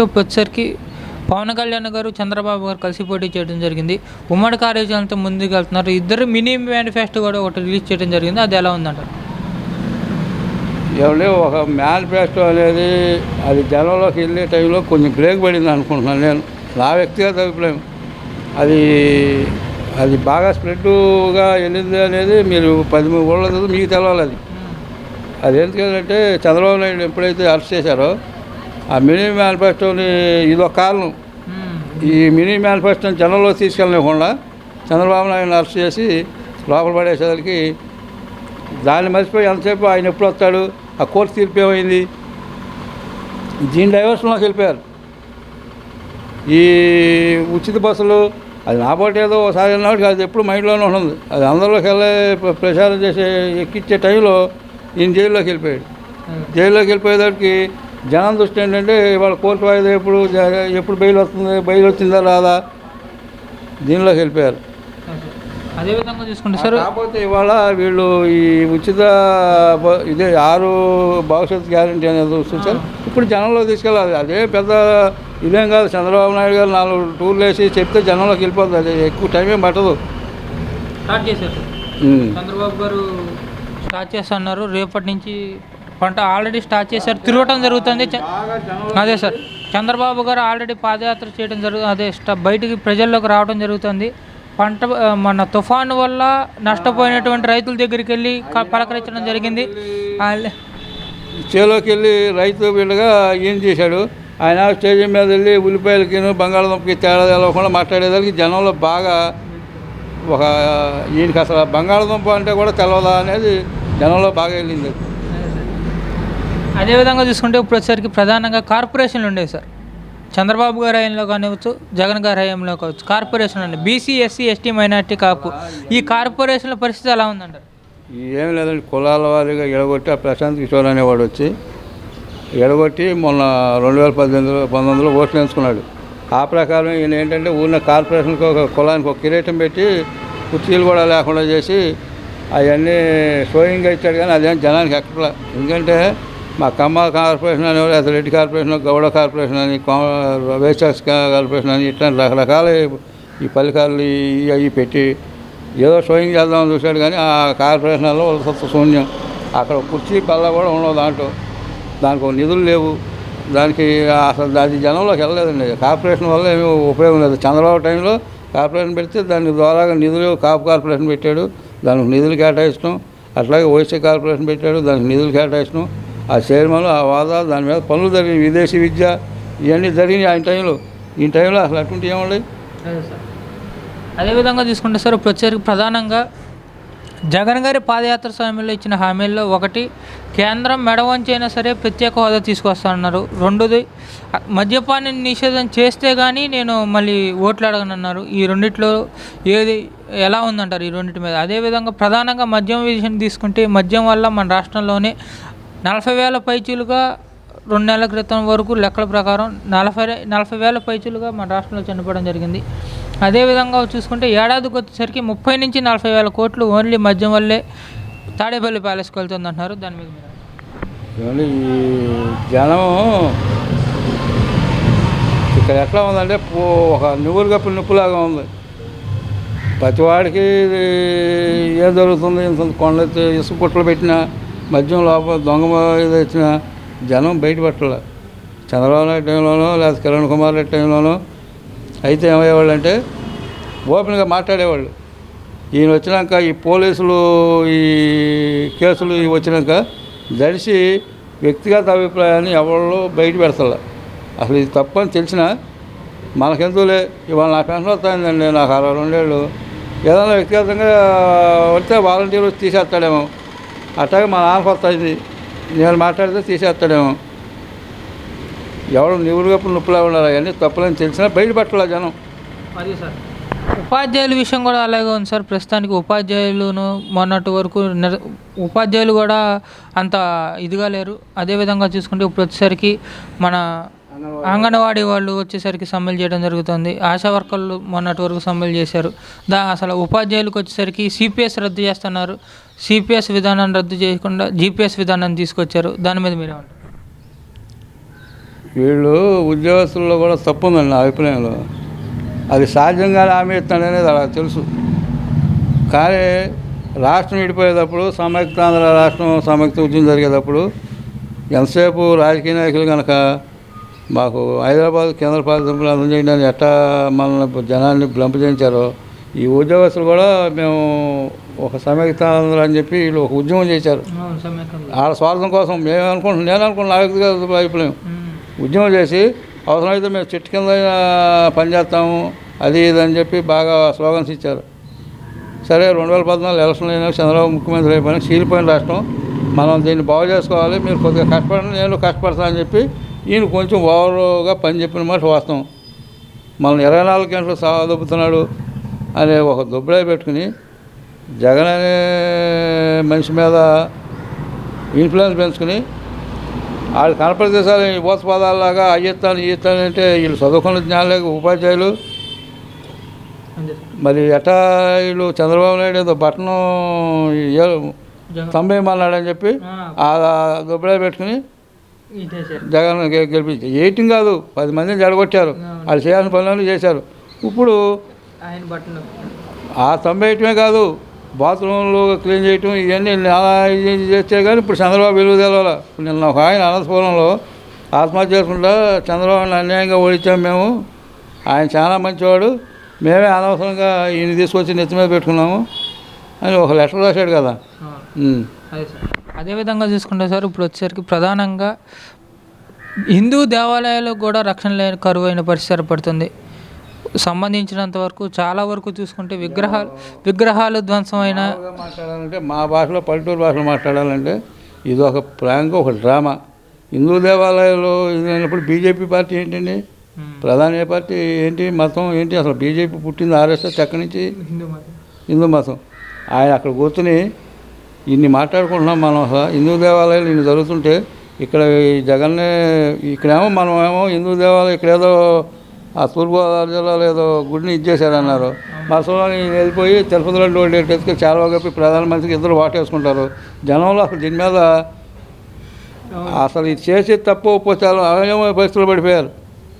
వచ్చేసరికి పవన్ కళ్యాణ్ గారు, చంద్రబాబు గారు కలిసి పోటీ చేయడం జరిగింది. ఉమ్మడి కార్యాచరణతో ముందుకు వెళ్తున్నారు. ఇద్దరు మినీ మేనిఫెస్టో కూడా ఒకటి రిలీజ్ చేయడం జరిగింది. అది ఎలా ఉందంటారు? ఏమంటే ఒక మేనిఫెస్టో అనేది అది జనంలోకి వెళ్ళే టైంలో కొంచెం బ్రేక్ పడింది అనుకుంటున్నాను నేను. నా వ్యక్తిగత అభిప్రాయం. అది అది బాగా స్ప్రెడ్గా వెళ్ళింది అనేది మీరు 13 ఊళ్ళో మీకు తెలవాలి. అది ఎందుకంటే చంద్రబాబు నాయుడు ఎప్పుడైతే అరెస్ట్ చేశారో ఆ మినీ మేనిఫెస్టోని ఇదొక కారణం. ఈ మినీ మేనిఫెస్టోని జనంలో తీసుకెళ్ళకుండా చంద్రబాబు నాయుడు అరెస్ట్ చేసి లోపల పడేసేసరికి దాన్ని మర్చిపోయి ఎంతసేపు ఆయన ఎప్పుడు వస్తాడు, ఆ కోర్టు తీర్పు ఏమైంది, దీని డైవర్షన్లోకి వెళ్ళిపోయారు. ఈ ఉచిత బస్సులు అది నా పాటు ఏదో ఒకసారి అన్నవాడికి అది ఎప్పుడు మైండ్లోనే ఉంటుంది. అది అందరిలోకి వెళ్ళే ప్రచారం చేసే ఎక్కిచ్చే టైంలో ఈయన జైల్లోకి వెళ్ళిపోయాడు. జైల్లోకి వెళ్ళిపోయేదానికి జనం దృష్టి ఏంటంటే ఇవాళ కోర్టు వాయిదా ఎప్పుడు బెయిల్ వచ్చిందా రాదా, దీనిలోకి వెళ్ళిపోయారు. అదేవిధంగా చూసుకుంటే సార్, కాకపోతే ఇవాళ వీళ్ళు ఈ ఉచిత ఇదే 6 భవిష్యత్ గ్యారంటీ అనేది చూసారు. ఇప్పుడు జనంలో తీసుకెళ్ళాలి. అదే పెద్ద ఇదేం కాదు. చంద్రబాబు నాయుడు గారు 4 టూర్లు వేసి చెప్తే జనంలోకి వెళ్ళిపోతుంది. అది ఎక్కువ టైం ఏం పట్టదు. స్టార్ట్ చేశారు చంద్రబాబు గారు, స్టార్ట్ చేస్తున్నారు. రేపటి నుంచి పంట ఆల్రెడీ స్టార్ట్ చేశారు, తిరగటం జరుగుతుంది. అదే సార్, చంద్రబాబు గారు ఆల్రెడీ పాదయాత్ర చేయడం జరుగుతుంది. అదే బయటికి ప్రజల్లోకి రావడం జరుగుతుంది. పంట మన తుఫాను వల్ల నష్టపోయినటువంటి రైతుల దగ్గరికి వెళ్ళి పలకరించడం జరిగింది. చేలోకి వెళ్ళి రైతు వీళ్ళగా ఏం చేశాడు, ఆయన స్టేజ్ మీద వెళ్ళి ఉల్లిపాయలకి బంగాళదుంపకి తేడా తెలవకుండా మాట్లాడేదానికి జనంలో బాగా ఒక ఈయనకి అసలు బంగాళదుంప అంటే కూడా తెలవదా అనేది జనంలో బాగా వెళ్ళింది. అదేవిధంగా చూసుకుంటే ఇప్పుడు వచ్చేసరికి ప్రధానంగా కార్పొరేషన్లు ఉండేవి సార్. చంద్రబాబు గారి హయాంలో కానివచ్చు, జగన్ గారి హయాంలో కావచ్చు, కార్పొరేషన్ అండి, బీసీ, ఎస్సీ, ఎస్టీ, మైనార్టీ, కాపు, ఈ కార్పొరేషన్ల పరిస్థితి ఎలా ఉందంటారు? ఏం లేదండి, కులాల వారీగా ఎడగొట్టి ఆ ప్రశాంత్ కిషోర్ అనేవాడు వచ్చి ఎడగొట్టి మొన్న 2019లో ఓట్లు వేసుకున్నాడు. ఆ ప్రకారం ఈయన ఏంటంటే ఊరిన కార్పొరేషన్కి ఒక కులానికి ఒక కిరీటం పెట్టి కుర్చీలు కూడా లేకుండా చేసి అవన్నీ షోయింగ్గా ఇచ్చాడు. కానీ అదేం జనానికి ఎక్కట్లా. ఎందుకంటే మా కమ్మ కార్పొరేషన్ అనేవాడు, అసలు రెడ్డి కార్పొరేషన్, గౌడ కార్పొరేషన్ అని, వైశాఖ కార్పొరేషన్ అని, ఇట్లా రకరకాల ఈ పలికారులు అవి పెట్టి ఏదో షోయింగ్ చేద్దామని చూశాడు. కానీ ఆ కార్పొరేషన్లో వాళ్ళ శూన్యం. అక్కడ కుర్చీ పల్ల కూడా ఉండవు. దానికి ఒక నిధులు లేవు. దానికి అసలు అది జనంలోకి వెళ్ళలేదండి. కార్పొరేషన్ వల్ల ఏమీ ఉపయోగం లేదు. చంద్రబాబు టైంలో కార్పొరేషన్ పెడితే దాని ద్వారా నిధులు కాపు కార్పొరేషన్ పెట్టాడు, దానికి నిధులు కేటాయించడం. అట్లాగే వైసీ కార్పొరేషన్ పెట్టాడు, దానికి నిధులు కేటాయించడం. ఆ చైర్మన్, ఆ వాదా, దాని మీద పనులు జరిగినాయి. విదేశీ విద్య ఇవన్నీ జరిగినాయి ఆయన టైంలో. ఈ టైంలో అసలు అటువంటి ఏముండదు. అదేవిధంగా తీసుకుంటే సార్, ఇప్పుడు వచ్చేసరికి ప్రధానంగా జగన్ గారి పాదయాత్ర సమయంలో ఇచ్చిన హామీల్లో ఒకటి, కేంద్రం మెడవంచైనా సరే ప్రత్యేక హోదా తీసుకొస్తానన్నారు. రెండోది, మద్యపాన్ని నిషేధం చేస్తే కానీ నేను మళ్ళీ ఓట్లు అడగనన్నారు. ఈ రెండిట్లో ఏది ఎలా ఉందంటారు ఈ రెండింటి మీద? అదేవిధంగా ప్రధానంగా మద్యం విషయం తీసుకుంటే, మద్యం వల్ల మన రాష్ట్రంలోనే 40,000 పైచీలుగా 2 నెలల క్రితం వరకు లెక్కల ప్రకారం 40,000 పైచీలుగా మన రాష్ట్రంలో చనిపోవడం జరిగింది. అదేవిధంగా చూసుకుంటే ఏడాదికి వచ్చేసరికి 30 నుంచి 40,000 కోట్లు ఓన్లీ మద్యం వల్లే తాడేపల్లి ప్యాలెస్కి వెళ్తుంది అంటున్నారు. దాని మీద ఈ జనం ఇక్కడ ఎట్లా ఉందంటే ఒక నువ్వులు కప్పు నిప్పులాగా ఉంది. ప్రతివాడికి ఏం జరుగుతుంది, ఇంత కొండలెత్తి ఇసుక పుట్టలు పెట్టినా, మద్యం లోపల దొంగ ఇది వచ్చిన జనం బయటపట్టాల. చంద్రబాబు నాయుడు టైంలోనో లేదా కిరణ్ కుమార్ రెడ్డి టైంలోనో అయితే ఏమయ్యేవాళ్ళు అంటే ఓపెన్గా మాట్లాడేవాళ్ళు. ఈయన వచ్చినాక ఈ పోలీసులు ఈ కేసులు ఇవి వచ్చినాక దడిసి వ్యక్తిగత అభిప్రాయాన్ని ఎవరు బయట పెడతారు. అసలు ఇది తప్పని తెలిసినా మనకెందుకులే, ఇవాళ నా పెన్షన్ వస్తాయిందండి, నాకు 62 ఏళ్ళు, ఏదైనా వ్యక్తిగతంగా వస్తే వాలంటీర్లు తీసేస్తాడేమో, అట్లాగే మా నాన్నకు వస్తుంది, నేను మాట్లాడితే తీసేస్తాడేమో. ఎవరు నివులుగప్పుడు నొప్పులా ఉండాలి. అవన్నీ తప్పులని తెలిసినా బయటపట్టాల జనం. అదే సార్, ఉపాధ్యాయుల విషయం కూడా అలాగే ఉంది సార్. ప్రస్తుతానికి ఉపాధ్యాయులను మొన్నటి వరకు ఉపాధ్యాయులు కూడా అంత ఇదిగా లేరు. అదేవిధంగా చూసుకుంటే ఇప్పుడు వచ్చేసరికి మన అంగన్వాడీ వాళ్ళు వచ్చేసరికి సమ్మెలు చేయడం జరుగుతుంది. ఆశా వర్కర్లు మొన్నటి వరకు సమ్మెలు చేశారు. అసలు ఉపాధ్యాయులకు వచ్చేసరికి సిపిఎస్ రద్దు చేస్తున్నారు. సిపిఎస్ విధానాన్ని రద్దు చేయకుండా జీపీఎస్ విధానాన్ని తీసుకొచ్చారు. దాని మీద మీరేమంటారు? వీళ్ళు ఉద్యోగస్తుల్లో కూడా తప్పు ఉందండి నా అభిప్రాయంలో. అది సాధ్యంగానే హామీ ఇస్తాడనేది అలా తెలుసు. కానీ రాష్ట్రం విడిపోయేటప్పుడు సమైక్యాంధ్ర రాష్ట్రం సమైక్య ఉద్యమం జరిగేటప్పుడు ఎంతసేపు రాజకీయ నాయకులు కనుక మాకు హైదరాబాద్ కేంద్రపాలిత ప్రాంతం చేయడానికి ఎట్టా మనల్ని జనాన్ని బ్లంపజేయించారో ఈ ఉద్యోగస్తులు కూడా మేము ఒక సమైక్యాంధ్ర అని చెప్పి వీళ్ళు ఒక ఉద్యమం చేశారు. వాళ్ళ స్వార్థం కోసం నేను అనుకుంటున్నాను నా వ్యక్తిగత అభిప్రాయం. ఉద్యమం చేసి అవసరమైతే మేము చెట్టు కింద పనిచేస్తాము అది ఇది అని చెప్పి బాగా స్లోగన్స్ ఇచ్చారు. సరే 2014 ఎలక్షన్లు అయినా చంద్రబాబు ముఖ్యమంత్రి అయిపోయినా చీలిపోయిన రాష్ట్రం, మనం దీన్ని బాగు చేసుకోవాలి, మీరు కొద్దిగా కష్టపడండి, నేను కష్టపడతానని చెప్పి ఈయన కొంచెం ఓవర్గా పని చెప్పిన మాట వాస్తవం. మనం 24 గంటలు దొబ్బుతున్నాడు అనే ఒక దుబ్బడే పెట్టుకుని జగన్ అనే మనిషి మీద ఇన్ఫ్లుయెన్స్ పెంచుకుని వాళ్ళు కనపడితే సార్ ఈ బోధపదాలలాగా అయ్యెత్తాను ఇయ్యెత్తాను అంటే వీళ్ళు చదువుకున్న జ్ఞానం లేక ఉపాధ్యాయులు మరి ఎట్టా వీళ్ళు చంద్రబాబు నాయుడు ఏదో బట్టను తంబేయమన్నాడని చెప్పి ఆ దుబ్బడే పెట్టుకుని జగన్ గెలిపించారు. ఎయిటింగ్ కాదు 10 మందిని జడగొట్టారు, వాళ్ళు చేయాల్సిన పనులను చేశారు. ఇప్పుడు ఆ తంబేయటమే కాదు బాత్రూంలు క్లీన్ చేయటం ఇవన్నీ చేస్తే కానీ ఇప్పుడు చంద్రబాబు విలువ తెలవాల. నిన్న ఒక ఆయన అనంతపురంలో ఆత్మహత్య చేసుకుంటా చంద్రబాబుని అన్యాయంగా ఓడించాం మేము, ఆయన చాలా మంచివాడు, మేమే అనవసరంగా ఈయన తీసుకొచ్చి నెత్తి మీద పెట్టుకున్నాము అని ఒక లెటర్ రాశాడు కదా. అదేవిధంగా చూసుకుంటే సార్ ఇప్పుడు వచ్చేసరికి ప్రధానంగా హిందూ దేవాలయాలకు కూడా రక్షణ లేని కరువైన పరిస్థితి ఏర్పడుతుంది. సంబంధించినంత వరకు చాలా వరకు చూసుకుంటే విగ్రహాలు ధ్వంసమైన మాట్లాడాలంటే మా భాషలో పల్లెటూరు భాషలో మాట్లాడాలంటే ఇది ఒక ప్రాంక్, ఒక డ్రామా. హిందూ దేవాలయాలు ఇది అయినప్పుడు బీజేపీ పార్టీ ఏంటండి, ప్రధాన పార్టీ ఏంటి, మతం ఏంటి, అసలు బీజేపీ పుట్టింది ఆర్ఎస్ఎస్ ఎక్కడి నుంచి, హిందూ మతం. ఆయన అక్కడ కూర్చుని ఇన్ని మాట్లాడుకుంటున్నాం మనం. అసలు హిందూ దేవాలయాలు ఇన్ని జరుగుతుంటే ఇక్కడ ఈ జగన్నే ఇక్కడేమో మనమేమో హిందూ దేవాలయం ఇక్కడేదో ఆ తూర్పుగోదావరి జిల్లాలో ఏదో గుడిని ఇచ్చేశారన్నారు. మసలోని వెళ్ళిపోయి తిరుపతిలో ఎత్తుకు చాలా చెప్పి ప్రధానమంత్రికి ఇద్దరు వాటేసుకుంటారు. జనంలో అసలు దీని మీద అసలు ఇది చేసి తప్పు ఒప్పుకోవచ్చు అవయవ పరిస్థితులు పడిపోయారు.